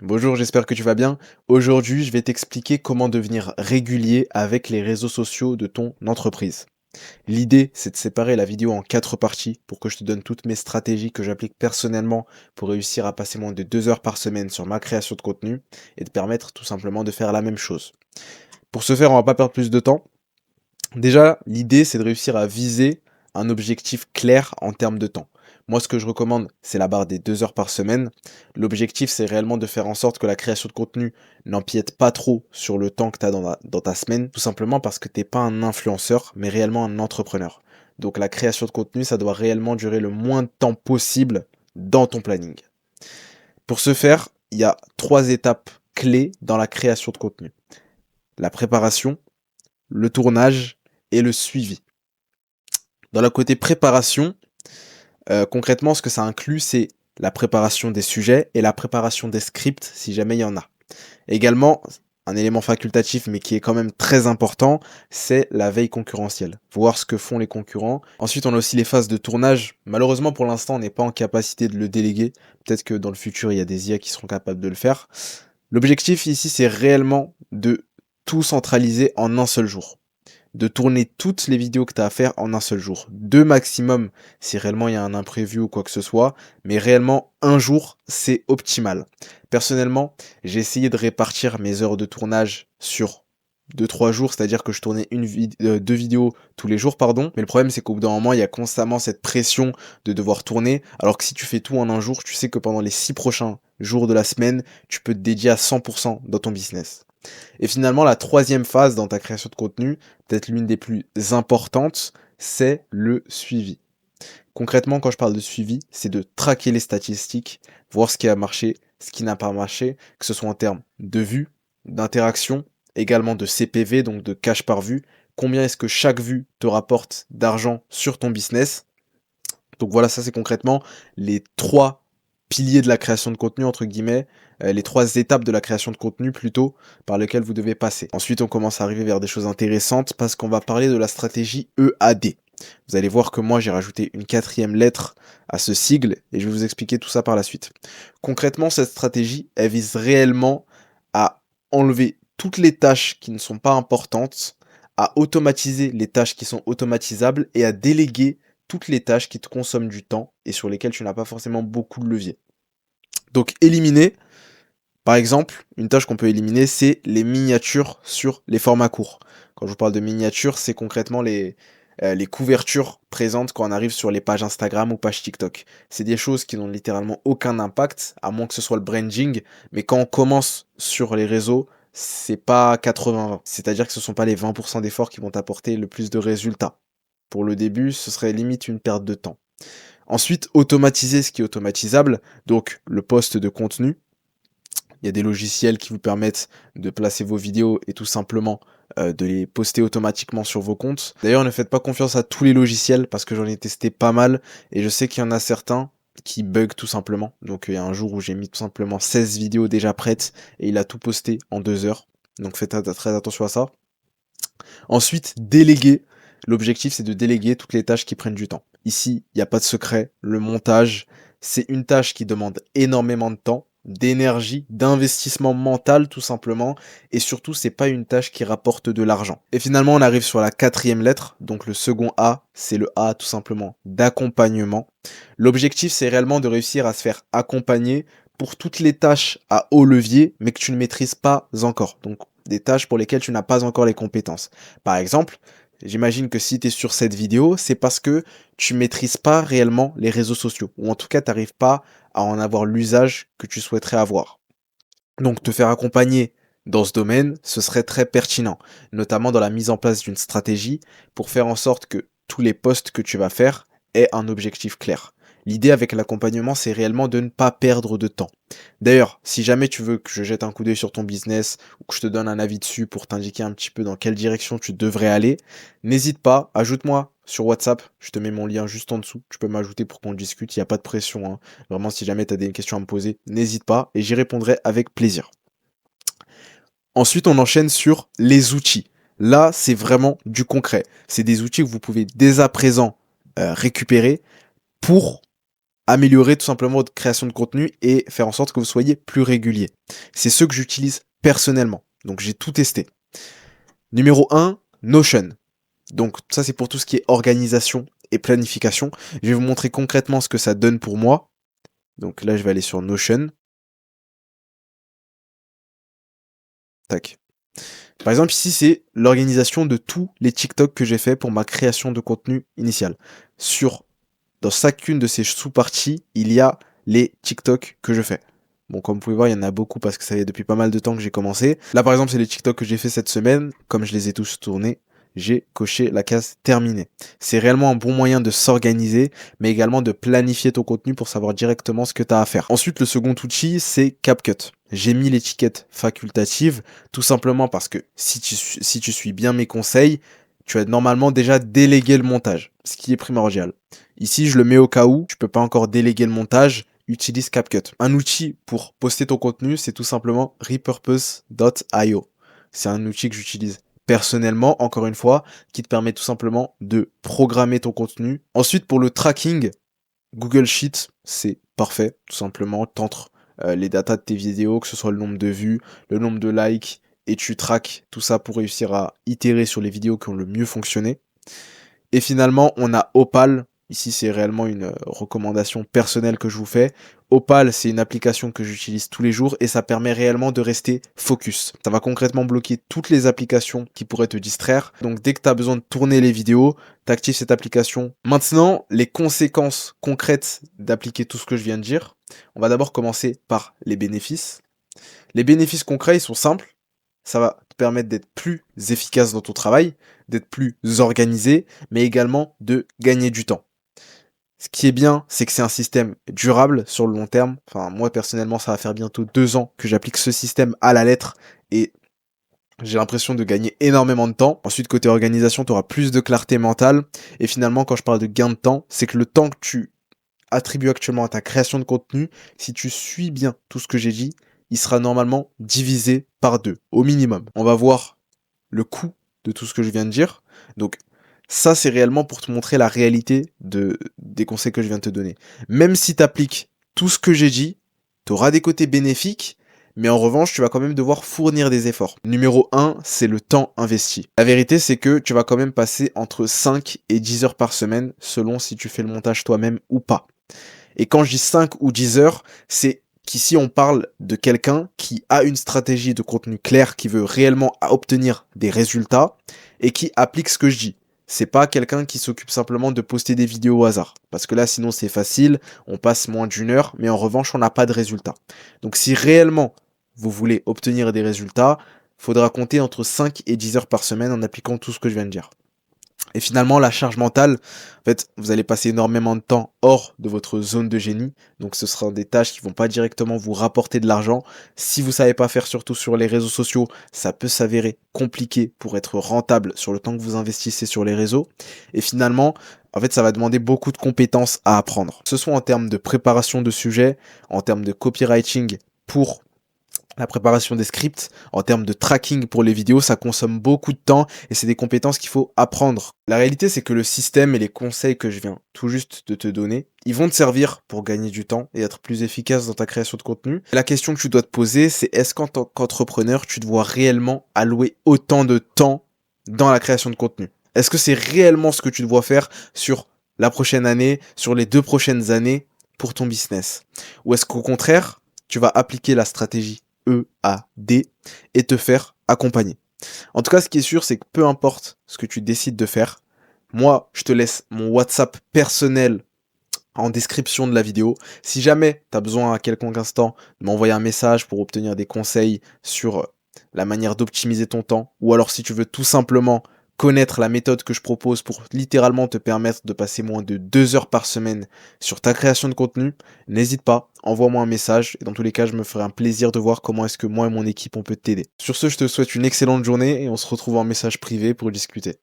Bonjour, j'espère que tu vas bien. Aujourd'hui, je vais t'expliquer comment devenir régulier avec les réseaux sociaux de ton entreprise. L'idée, c'est de séparer la vidéo en 4 parties pour que je te donne toutes mes stratégies que j'applique personnellement pour réussir à passer moins de 2 heures par semaine sur ma création de contenu et te permettre tout simplement de faire la même chose. Pour ce faire, on va pas perdre plus de temps. Déjà, l'idée, c'est de réussir à viser un objectif clair en termes de temps. Moi, ce que je recommande, c'est la barre des 2 heures par semaine. L'objectif, c'est réellement de faire en sorte que la création de contenu n'empiète pas trop sur le temps que tu as dans ta semaine, tout simplement parce que tu n'es pas un influenceur, mais réellement un entrepreneur. Donc la création de contenu, ça doit réellement durer le moins de temps possible dans ton planning. Pour ce faire, il y a 3 étapes clés dans la création de contenu. La préparation, le tournage et le suivi. Dans le côté préparation, concrètement, ce que ça inclut, c'est la préparation des sujets et la préparation des scripts, si jamais il y en a. Également, un élément facultatif, mais qui est quand même très important, c'est la veille concurrentielle. Voir ce que font les concurrents. Ensuite, on a aussi les phases de tournage. Malheureusement, pour l'instant, on n'est pas en capacité de le déléguer. Peut-être que dans le futur, il y a des IA qui seront capables de le faire. L'objectif ici, c'est réellement de tout centraliser en un seul jour, de tourner toutes les vidéos que tu as à faire en un seul jour. Deux maximum si réellement il y a un imprévu ou quoi que ce soit, mais réellement un jour, c'est optimal. Personnellement, j'ai essayé de répartir mes heures de tournage sur 2-3 jours, c'est-à-dire que je tournais 2 vidéos tous les jours, pardon. Mais le problème, c'est qu'au bout d'un moment, il y a constamment cette pression de devoir tourner, alors que si tu fais tout en un jour, tu sais que pendant les 6 prochains jours de la semaine, tu peux te dédier à 100% dans ton business. Et finalement, la troisième phase dans ta création de contenu, peut-être l'une des plus importantes, c'est le suivi. Concrètement, quand je parle de suivi, c'est de traquer les statistiques, voir ce qui a marché, ce qui n'a pas marché, que ce soit en termes de vues, d'interaction, également de CPV, donc de cash par vue. Combien est-ce que chaque vue te rapporte d'argent sur ton business? Donc voilà, ça c'est concrètement les 3 piliers de la création de contenu, entre guillemets, les 3 étapes de la création de contenu plutôt, par lesquelles vous devez passer. Ensuite, on commence à arriver vers des choses intéressantes parce qu'on va parler de la stratégie EAD. Vous allez voir que moi j'ai rajouté une 4e lettre à ce sigle et je vais vous expliquer tout ça par la suite. Concrètement, cette stratégie, elle vise réellement à enlever toutes les tâches qui ne sont pas importantes, à automatiser les tâches qui sont automatisables et à déléguer toutes les tâches qui te consomment du temps et sur lesquelles tu n'as pas forcément beaucoup de levier. Donc éliminer, par exemple, une tâche qu'on peut éliminer, c'est les miniatures sur les formats courts. Quand je vous parle de miniatures, c'est concrètement les couvertures présentes quand on arrive sur les pages Instagram ou pages TikTok. C'est des choses qui n'ont littéralement aucun impact, à moins que ce soit le branding, mais quand on commence sur les réseaux, c'est pas 80-20. C'est-à-dire que ce ne sont pas les 20% d'efforts qui vont apporter le plus de résultats. Pour le début, ce serait limite une perte de temps. Ensuite, automatiser ce qui est automatisable, donc le post de contenu. Il y a des logiciels qui vous permettent de placer vos vidéos et tout simplement de les poster automatiquement sur vos comptes. D'ailleurs, ne faites pas confiance à tous les logiciels parce que j'en ai testé pas mal et je sais qu'il y en a certains qui bug tout simplement. Donc il y a un jour où j'ai mis tout simplement 16 vidéos déjà prêtes et il a tout posté en 2 heures. Donc faites très attention à ça. Ensuite, déléguer. L'objectif, c'est de déléguer toutes les tâches qui prennent du temps. Ici, il n'y a pas de secret. Le montage, c'est une tâche qui demande énormément de temps, d'énergie, d'investissement mental tout simplement. Et surtout, c'est pas une tâche qui rapporte de l'argent. Et finalement, on arrive sur la 4e lettre. Donc le second A, c'est le A tout simplement d'accompagnement. L'objectif, c'est réellement de réussir à se faire accompagner pour toutes les tâches à haut levier, mais que tu ne maîtrises pas encore. Donc des tâches pour lesquelles tu n'as pas encore les compétences. Par exemple, j'imagine que si tu es sur cette vidéo, c'est parce que tu maîtrises pas réellement les réseaux sociaux, ou en tout cas, tu n'arrives pas à en avoir l'usage que tu souhaiterais avoir. Donc, te faire accompagner dans ce domaine, ce serait très pertinent, notamment dans la mise en place d'une stratégie pour faire en sorte que tous les posts que tu vas faire aient un objectif clair. L'idée avec l'accompagnement, c'est réellement de ne pas perdre de temps. D'ailleurs, si jamais tu veux que je jette un coup d'œil sur ton business ou que je te donne un avis dessus pour t'indiquer un petit peu dans quelle direction tu devrais aller, n'hésite pas, ajoute-moi sur WhatsApp, je te mets mon lien juste en dessous, tu peux m'ajouter pour qu'on discute, il n'y a pas de pression, hein. Vraiment, si jamais tu as des questions à me poser, n'hésite pas et j'y répondrai avec plaisir. Ensuite, on enchaîne sur les outils. Là, c'est vraiment du concret. C'est des outils que vous pouvez dès à présent récupérer pour améliorer tout simplement votre création de contenu et faire en sorte que vous soyez plus régulier. C'est ceux que j'utilise personnellement. Donc j'ai tout testé. Numéro 1, Notion. Donc ça c'est pour tout ce qui est organisation et planification. Je vais vous montrer concrètement ce que ça donne pour moi. Donc là je vais aller sur Notion. Tac. Par exemple ici c'est l'organisation de tous les TikTok que j'ai fait pour ma création de contenu initial. Dans chacune de ces sous-parties, il y a les TikTok que je fais. Bon, comme vous pouvez voir, il y en a beaucoup parce que ça fait depuis pas mal de temps que j'ai commencé. Là, par exemple, c'est les TikTok que j'ai fait cette semaine. Comme je les ai tous tournés, j'ai coché la case terminée. C'est réellement un bon moyen de s'organiser, mais également de planifier ton contenu pour savoir directement ce que tu as à faire. Ensuite, le second outil, c'est CapCut. J'ai mis l'étiquette facultative, tout simplement parce que si tu suis bien mes conseils, tu as normalement déjà délégué le montage, ce qui est primordial. Ici, je le mets au cas où tu peux pas encore déléguer le montage, utilise CapCut. Un outil pour poster ton contenu, c'est tout simplement repurpose.io. C'est un outil que j'utilise personnellement, encore une fois, qui te permet tout simplement de programmer ton contenu. Ensuite, pour le tracking, Google Sheet, c'est parfait. Tout simplement, t'entres les datas de tes vidéos, que ce soit le nombre de vues, le nombre de likes, et tu traques tout ça pour réussir à itérer sur les vidéos qui ont le mieux fonctionné. Et finalement, on a Opal. Ici, c'est réellement une recommandation personnelle que je vous fais. Opal, c'est une application que j'utilise tous les jours et ça permet réellement de rester focus. Ça va concrètement bloquer toutes les applications qui pourraient te distraire. Donc, dès que tu as besoin de tourner les vidéos, tu actives cette application. Maintenant, les conséquences concrètes d'appliquer tout ce que je viens de dire. On va d'abord commencer par les bénéfices. Les bénéfices concrets, ils sont simples. Ça va te permettre d'être plus efficace dans ton travail, d'être plus organisé, mais également de gagner du temps. Ce qui est bien, c'est que c'est un système durable sur le long terme. Enfin, moi, personnellement, ça va faire bientôt 2 ans que j'applique ce système à la lettre et j'ai l'impression de gagner énormément de temps. Ensuite, côté organisation, tu auras plus de clarté mentale. Et finalement, quand je parle de gain de temps, c'est que le temps que tu attribues actuellement à ta création de contenu, si tu suis bien tout ce que j'ai dit, il sera normalement divisé par 2, au minimum. On va voir le coût de tout ce que je viens de dire. Donc, ça, c'est réellement pour te montrer la réalité des conseils que je viens de te donner. Même si tu appliques tout ce que j'ai dit, tu auras des côtés bénéfiques, mais en revanche, tu vas quand même devoir fournir des efforts. Numéro 1, c'est le temps investi. La vérité, c'est que tu vas quand même passer entre 5 et 10 heures par semaine, selon si tu fais le montage toi-même ou pas. Et quand je dis 5 ou 10 heures, c'est qu'ici on parle de quelqu'un qui a une stratégie de contenu claire, qui veut réellement obtenir des résultats et qui applique ce que je dis. C'est pas quelqu'un qui s'occupe simplement de poster des vidéos au hasard. Parce que là, sinon, c'est facile, on passe moins d'une heure, mais en revanche, on n'a pas de résultats. Donc, si réellement vous voulez obtenir des résultats, il faudra compter entre 5 et 10 heures par semaine en appliquant tout ce que je viens de dire. Et finalement, la charge mentale, en fait, vous allez passer énormément de temps hors de votre zone de génie. Donc, ce sera des tâches qui vont pas directement vous rapporter de l'argent. Si vous savez pas faire, surtout sur les réseaux sociaux, ça peut s'avérer compliqué pour être rentable sur le temps que vous investissez sur les réseaux. Et finalement, en fait, ça va demander beaucoup de compétences à apprendre. Que ce soit en termes de préparation de sujets, en termes de copywriting pour la préparation des scripts, en termes de tracking pour les vidéos, ça consomme beaucoup de temps et c'est des compétences qu'il faut apprendre. La réalité, c'est que le système et les conseils que je viens tout juste de te donner, ils vont te servir pour gagner du temps et être plus efficace dans ta création de contenu. La question que tu dois te poser, c'est est-ce qu'en tant qu'entrepreneur, tu dois réellement allouer autant de temps dans la création de contenu? Est-ce que c'est réellement ce que tu dois faire sur la prochaine année, sur les 2 prochaines années pour ton business? Ou est-ce qu'au contraire, tu vas appliquer la stratégie EAD et te faire accompagner. En tout cas, ce qui est sûr, c'est que peu importe ce que tu décides de faire, moi, je te laisse mon WhatsApp personnel en description de la vidéo. Si jamais tu as besoin à quelconque instant de m'envoyer un message pour obtenir des conseils sur la manière d'optimiser ton temps, ou alors si tu veux tout simplement connaître la méthode que je propose pour littéralement te permettre de passer moins de 2 heures par semaine sur ta création de contenu, n'hésite pas, envoie-moi un message et dans tous les cas, je me ferai un plaisir de voir comment est-ce que moi et mon équipe on peut t'aider. Sur ce, je te souhaite une excellente journée et on se retrouve en message privé pour discuter.